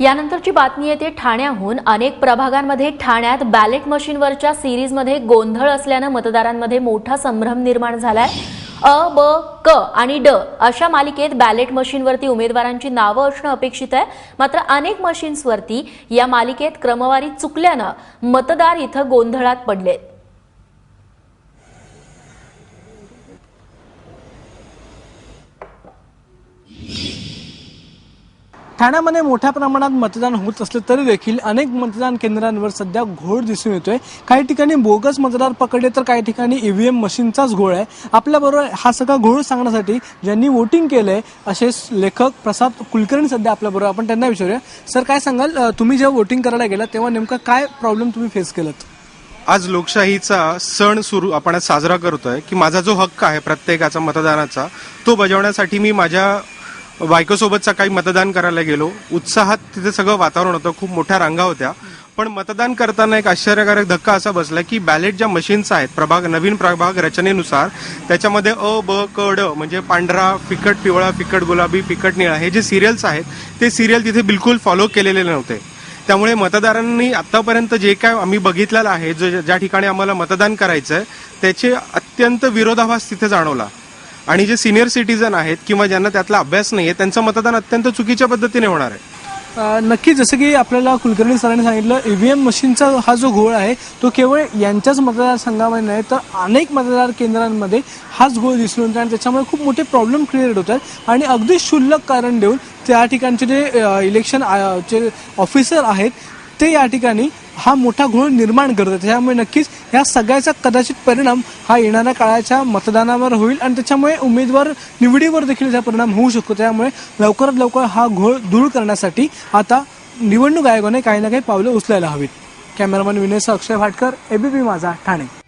यानंतरची बातमी येते ठाण्याहून। अनेक प्रभागांमध्ये ठाण्यात बॅलेट मशीनवरच्या सिरीजमध्ये गोंधळ असल्याने मतदारांमध्ये मोठा संभ्रम निर्माण झालाय। अ, ब, क आणि ड अशा मालिकेत बॅलेट मशीनवरती उमेदवारांची नावं असणं अपेक्षित आहे। मात्र अनेक मशीन्सवरती या मालिकेत क्रमवारी चुकल्यानं मतदार इथं गोंधळात पडलेत। ठाण्यामध्ये मोठ्या प्रमाणात मतदान होत असले तरी देखील अनेक मतदान केंद्रांवर सध्या घोळ दिसून येतोय। काही ठिकाणी बोगस मतदार पकडले तर काही ठिकाणी ईव्हीएम मशीनचाच घोळ आहे। आपल्याबरोबर हा सगळा घोळ सांगण्यासाठी ज्यांनी वोटिंग केलंय असे लेखक प्रसाद कुलकर्णी सध्या आपल्याबरोबर, आपण त्यांना विचारूया। सर, काय सांगाल, तुम्ही जेव्हा वोटिंग करायला गेला तेव्हा नेमका काय प्रॉब्लेम तुम्ही फेस केलात? आज लोकशाहीचा सण आपण साजरा करतोय की माझा जो हक्क आहे प्रत्येकाचा मतदानाचा तो बजावण्यासाठी मी माझ्या बायकोसोबत सकाळी मतदान करायला गेलो। उत्साहात तिथे सगळं वातावरण होतं, खूप मोठ्या रांगा होत्या। पण मतदान करताना एक आश्चर्यकारक धक्का असा बसला की बॅलेट ज्या मशीन्स आहेत नवीन प्रभाग रचनेनुसार त्याच्यामध्ये अ, ब, क, ड म्हणजे पांढरा, फिकट पिवळा, फिकट गुलाबी, फिकट निळा हे जे सिरियल्स आहेत ते सिरियल तिथे बिलकुल फॉलो केलेले नव्हते। त्यामुळे मतदारांनी आतापर्यंत जे काय आम्ही बघितलेलं आहे, ज्या ठिकाणी आम्हाला मतदान करायचंय त्याचे अत्यंत विरोधाभास तिथे जाणवला। आणि जे सिनियर सिटीजन आहेत किंवा ज्यांना त्यातला अभ्यास नाहीये त्यांचं मतदान अत्यंत चुकीच्या पद्धतीने होणार आहे। नक्की, जसं की आपल्याला कुलकर्णी सरांनी सांगितलं, ईव्हीएम मशीनचा हा जो घोळ आहे तो केवळ यांच्याच मतदारसंघामध्ये नाही तर अनेक मतदार केंद्रांमध्ये हाच घोळ दिसून येतो आणि त्याच्यामुळे खूप मोठे प्रॉब्लेम क्रिएट होतात। आणि अगदी क्षुल्लक कारण देऊन त्या ठिकाणचे जे इलेक्शन चे ऑफिसर आहेत ते या ठिकाणी हा मोठा घोळ निर्माण करतात। त्यामुळे नक्कीच या सगळ्याचा कदाचित परिणाम हा येणाऱ्या काळाच्या मतदानावर होईल आणि त्याच्यामुळे उमेदवार निवडीवर देखील त्याचा परिणाम होऊ शकतो। त्यामुळे लवकरात लवकर हा घोळ दूर करण्यासाठी आता निवडणूक आयोगाने काही ना काही पावलं उचलायला हवीत। कॅमेरामन विनयसह अक्षय भाटकर, एबीपी माझा, ठाणे।